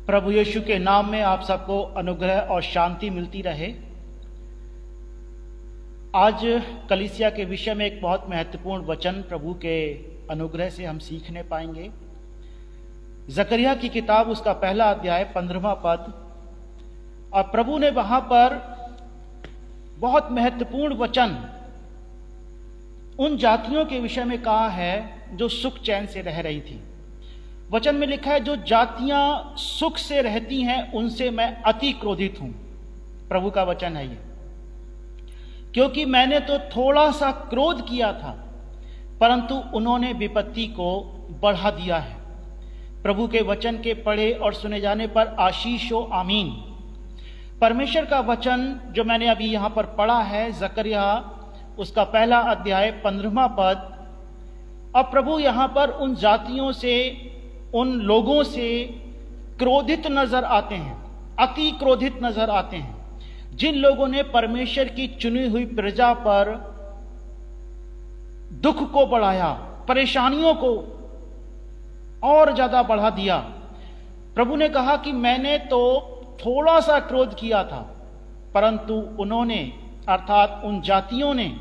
प्रभु यीशु के नाम में आप सबको अनुग्रह और शांति मिलती रहे। आज कलीसिया के विषय में एक बहुत महत्वपूर्ण वचन प्रभु के अनुग्रह से हम सीखने पाएंगे। जकरिया की किताब उसका पहला अध्याय 15वां पद, और प्रभु ने वहां पर बहुत महत्वपूर्ण वचन उन जातियों के विषय में कहा है जो सुख चैन से रह रही थी। वचन में लिखा है, जो जातियां सुख से रहती हैं उनसे मैं अति क्रोधित हूं। प्रभु का वचन है ये, क्योंकि मैंने तो थोड़ा सा क्रोध किया था परंतु उन्होंने विपत्ति को बढ़ा दिया है। प्रभु के वचन के पढ़े और सुने जाने पर आशीष हो, आमीन। परमेश्वर का वचन जो मैंने अभी यहां पर पढ़ा है, जकरिया उसका पहला अध्याय 15वां पद। अब प्रभु यहां पर उन जातियों से, उन लोगों से क्रोधित नजर आते हैं, अति क्रोधित नजर आते हैं, जिन लोगों ने परमेश्वर की चुनी हुई प्रजा पर दुख को बढ़ाया, परेशानियों को और ज्यादा बढ़ा दिया। प्रभु ने कहा कि मैंने तो थोड़ा सा क्रोध किया था परंतु उन्होंने, अर्थात उन जातियों ने,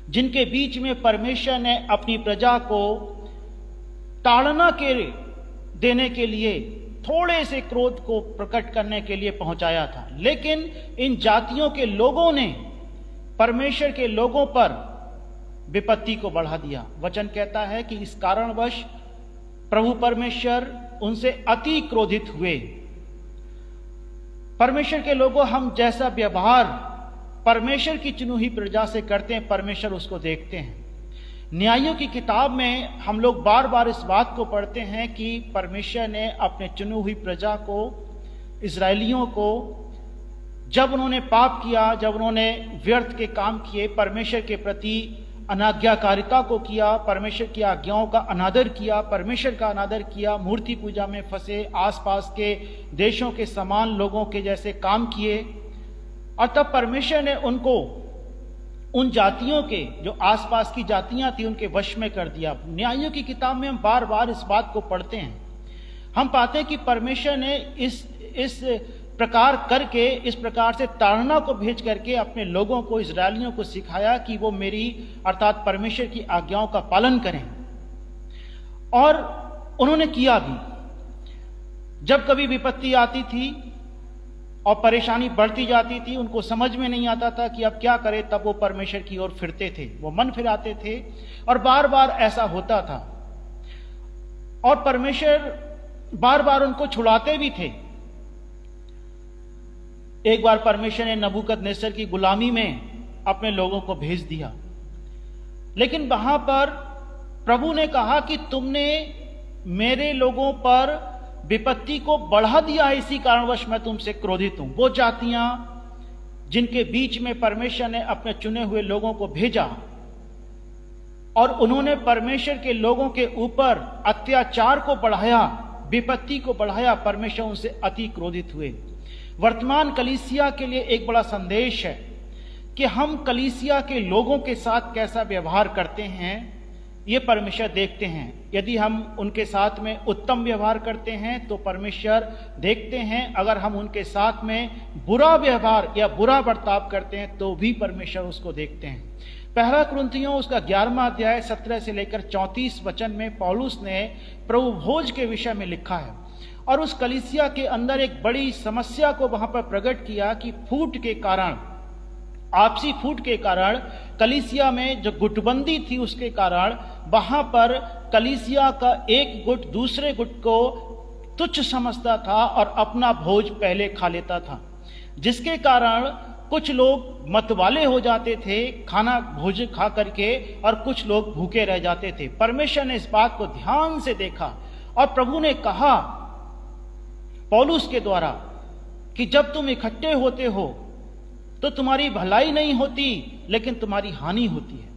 जिनके बीच में परमेश्वर ने अपनी प्रजा को ताड़ना के देने के लिए थोड़े से क्रोध को प्रकट करने के लिए पहुंचाया था, लेकिन इन जातियों के लोगों ने परमेश्वर के लोगों पर विपत्ति को बढ़ा दिया। वचन कहता है कि इस कारणवश प्रभु परमेश्वर उनसे अति क्रोधित हुए। परमेश्वर के लोगों, हम जैसा व्यवहार परमेश्वर की चुनी हुई प्रजा से करते हैं, परमेश्वर उसको देखते हैं। न्यायों की किताब में हम लोग बार बार इस बात को पढ़ते हैं कि परमेश्वर ने अपने चुनी हुई प्रजा को, इजरायलियों को, जब उन्होंने पाप किया, जब उन्होंने व्यर्थ के काम किए, परमेश्वर के प्रति अनाज्ञाकारिता को किया, परमेश्वर की आज्ञाओं का अनादर किया, परमेश्वर का अनादर किया, मूर्ति पूजा में फंसे, आसपास के देशों के समान लोगों के जैसे काम किए, और तब परमेश्वर ने उनको, उन जातियों के, जो आसपास की जातियां थी, उनके वश में कर दिया। न्यायों की किताब में हम बार बार इस बात को पढ़ते हैं। हम पाते हैं कि परमेश्वर ने इस प्रकार करके, इस प्रकार से ताड़ना को भेज करके अपने लोगों को, इजरायलियों को सिखाया कि वो मेरी, अर्थात परमेश्वर की आज्ञाओं का पालन करें, और उन्होंने किया भी। जब कभी विपत्ति आती थी और परेशानी बढ़ती जाती थी, उनको समझ में नहीं आता था कि अब क्या करें, तब वो परमेश्वर की ओर फिरते थे, वो मन फिराते थे, और बार बार ऐसा होता था, और परमेश्वर बार बार उनको छुड़ाते भी थे। एक बार परमेश्वर ने नबूकदनेस्सर की गुलामी में अपने लोगों को भेज दिया, लेकिन वहां पर प्रभु ने कहा कि तुमने मेरे लोगों पर विपत्ति को बढ़ा दिया है, इसी कारणवश मैं तुमसे क्रोधित हूं। वो जातियां जिनके बीच में परमेश्वर ने अपने चुने हुए लोगों को भेजा और उन्होंने परमेश्वर के लोगों के ऊपर अत्याचार को बढ़ाया, विपत्ति को बढ़ाया, परमेश्वर उनसे अति क्रोधित हुए। वर्तमान कलीसिया के लिए एक बड़ा संदेश है कि हम कलीसिया के लोगों के साथ कैसा व्यवहार करते हैं, ये परमेश्वर देखते हैं। यदि हम उनके साथ में उत्तम व्यवहार करते हैं तो परमेश्वर देखते हैं, अगर हम उनके साथ में बुरा व्यवहार या बुरा बर्ताव करते हैं तो भी परमेश्वर उसको देखते हैं। पहला कुरिन्थियों उसका 11वां अध्याय 17 से लेकर 34 वचन में पौलुस ने प्रभु भोज के विषय में लिखा है, और उस कलीसिया के अंदर एक बड़ी समस्या को वहां पर प्रकट किया कि फूट के कारण, आपसी फूट के कारण, कलीसिया में जो गुटबंदी थी उसके कारण, वहां पर कलीसिया का एक गुट दूसरे गुट को तुच्छ समझता था और अपना भोज पहले खा लेता था, जिसके कारण कुछ लोग मतवाले हो जाते थे खाना भोज खा करके, और कुछ लोग भूखे रह जाते थे। परमेश्वर ने इस बात को ध्यान से देखा और प्रभु ने कहा पौलुस के द्वारा कि जब तुम इकट्ठे होते हो तो तुम्हारी भलाई नहीं होती लेकिन तुम्हारी हानि होती है।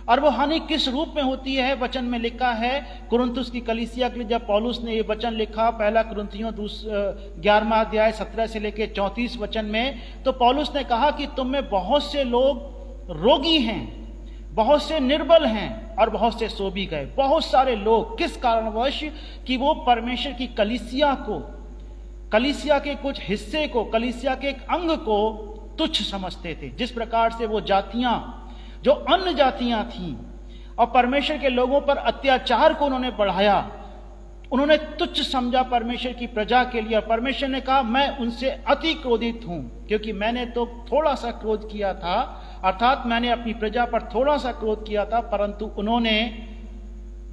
और वो हानि किस रूप में होती है, वचन में लिखा है कुरिन्थुस की कलीसिया के लिए जब पौलुस ने ये वचन लिखा, पहला कुरिन्थियों 11वां अध्याय 17 से लेकर 34 वचन में, तो पौलुस ने कहा कि तुम में बहुत से लोग रोगी हैं, बहुत से निर्बल हैं और बहुत से सो भी गए। बहुत सारे लोग किस कारणवश कि वो परमेश्वर की कलीसिया को कलीसिया के कुछ हिस्से को, कलीसिया के एक अंग को तुच्छ समझते थे। जिस प्रकार से वो जातियां जो अन्य जातियां थीं और परमेश्वर के लोगों पर अत्याचार को उन्होंने बढ़ाया, उन्होंने तुच्छ समझा परमेश्वर की प्रजा के लिए। और परमेश्वर ने कहा मैं उनसे अति क्रोधित हूं, क्योंकि मैंने तो थोड़ा सा क्रोध किया था, अर्थात मैंने अपनी प्रजा पर थोड़ा सा क्रोध किया था, परंतु उन्होंने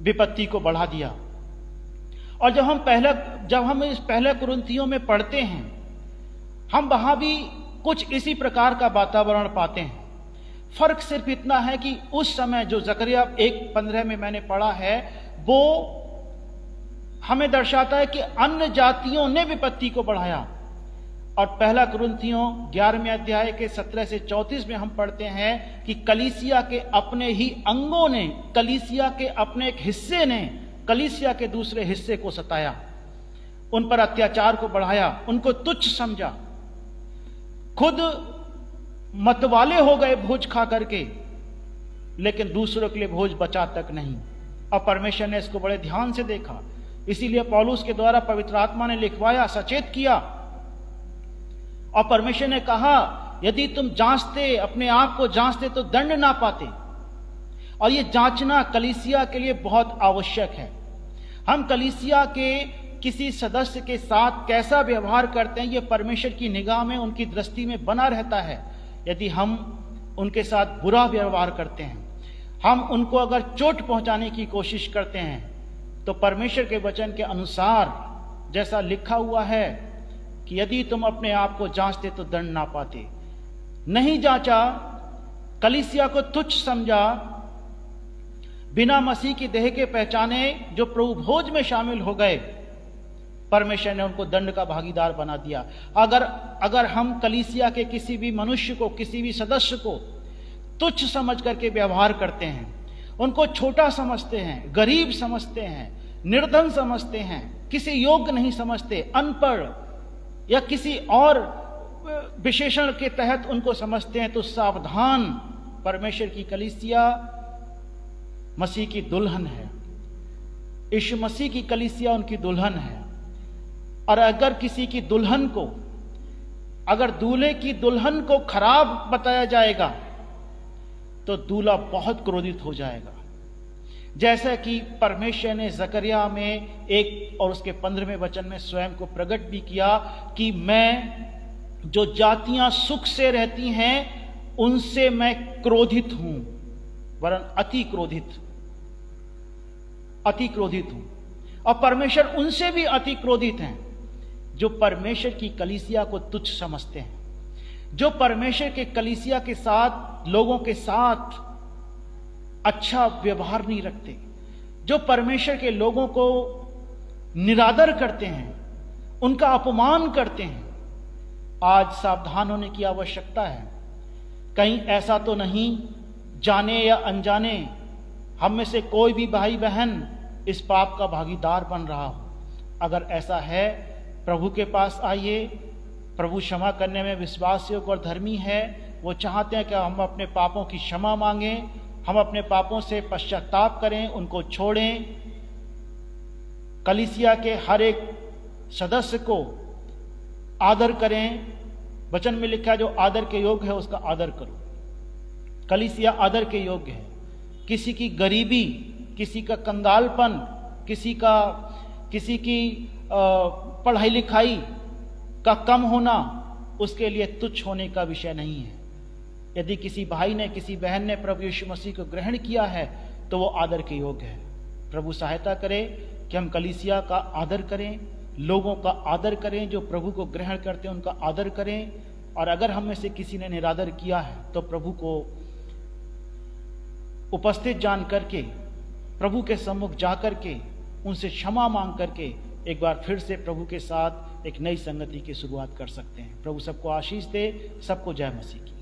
विपत्ति को बढ़ा दिया। और जब हम इस पहले कुरिन्थियों में पढ़ते हैं, हम वहां भी कुछ इसी प्रकार का वातावरण पाते हैं। फर्क सिर्फ इतना है कि उस समय जो जकरिया 1:15 में मैंने पढ़ा है, वो हमें दर्शाता है कि अन्य जातियों ने विपत्ति को बढ़ाया। और पहला कुरिन्थियों 11वें अध्याय के 17 से 34 में हम पढ़ते हैं कि कलीसिया के अपने ही अंगों ने, कलीसिया के अपने एक हिस्से ने कलीसिया के दूसरे हिस्से को सताया, उन पर अत्याचार को बढ़ाया, उनको तुच्छ समझा, खुद मतवाले हो गए भोज खा करके, लेकिन दूसरों के लिए भोज बचा तक नहीं। और परमेश्वर ने इसको बड़े ध्यान से देखा, इसीलिए पौलुस के द्वारा पवित्र आत्मा ने लिखवाया, सचेत किया। और परमेश्वर ने कहा यदि तुम जांचते, अपने आप को जांचते तो दंड ना पाते। और ये जांचना कलीसिया के लिए बहुत आवश्यक है। हम कलीसिया के किसी सदस्य के साथ कैसा व्यवहार करते हैं, ये परमेश्वर की निगाह में, उनकी दृष्टि में बना रहता है। यदि हम उनके साथ बुरा व्यवहार करते हैं, हम उनको अगर चोट पहुंचाने की कोशिश करते हैं, तो परमेश्वर के वचन के अनुसार जैसा लिखा हुआ है कि यदि तुम अपने आप को जांचते तो दंड ना पाते। नहीं जांचा, कलीसिया को तुच्छ समझा, बिना मसीह की देह के पहचाने जो प्रभु भोज में शामिल हो गए, परमेश्वर ने उनको दंड का भागीदार बना दिया। अगर हम कलीसिया के किसी भी मनुष्य को, किसी भी सदस्य को तुच्छ समझ करके व्यवहार करते हैं, उनको छोटा समझते हैं, गरीब समझते हैं, निर्धन समझते हैं, किसी योग्य नहीं समझते, अनपढ़ या किसी और विशेषण के तहत उनको समझते हैं, तो सावधान। परमेश्वर की कलीसिया मसीह की दुल्हन है, यीशु मसीह की कलीसिया उनकी दुल्हन है। और अगर किसी की दुल्हन को, अगर दूल्हे की दुल्हन को खराब बताया जाएगा तो दूल्हा बहुत क्रोधित हो जाएगा। जैसा कि परमेश्वर ने जकरिया में 1 और उसके 15वें वचन में स्वयं को प्रकट भी किया कि मैं जो जातियां सुख से रहती हैं उनसे मैं क्रोधित हूं, वरन अति क्रोधित हूं। और परमेश्वर उनसे भी अति क्रोधित हैं जो परमेश्वर की कलीसिया को तुच्छ समझते हैं, जो परमेश्वर के कलीसिया के साथ, लोगों के साथ अच्छा व्यवहार नहीं रखते, जो परमेश्वर के लोगों को निरादर करते हैं, उनका अपमान करते हैं। आज सावधान होने की आवश्यकता है। कहीं ऐसा तो नहीं जाने या अनजाने हम में से कोई भी भाई बहन इस पाप का भागीदार बन रहा हो। अगर ऐसा है, प्रभु के पास आइए। प्रभु क्षमा करने में विश्वास योग्य और धर्मी है। वो चाहते हैं कि हम अपने पापों की क्षमा मांगें, हम अपने पापों से पश्चाताप करें, उनको छोड़ें। कलीसिया के हर एक सदस्य को आदर करें। वचन में लिखा है जो आदर के योग्य है उसका आदर करो। कलीसिया आदर के योग्य है। किसी की गरीबी, किसी का कंगालपन, किसी की पढ़ाई लिखाई का कम होना उसके लिए तुच्छ होने का विषय नहीं है। यदि किसी भाई ने, किसी बहन ने प्रभु यीशु मसीह को ग्रहण किया है तो वो आदर के योग्य है। प्रभु सहायता करे कि हम कलीसिया का आदर करें, लोगों का आदर करें, जो प्रभु को ग्रहण करते हैं उनका आदर करें। और अगर हम में से किसी ने निरादर किया है तो प्रभु को उपस्थित जान करके, प्रभु के सम्मुख जा करके उनसे क्षमा मांग करके एक बार फिर से प्रभु के साथ एक नई संगति की शुरुआत कर सकते हैं। प्रभु सबको आशीष दे। सबको जय मसीह की।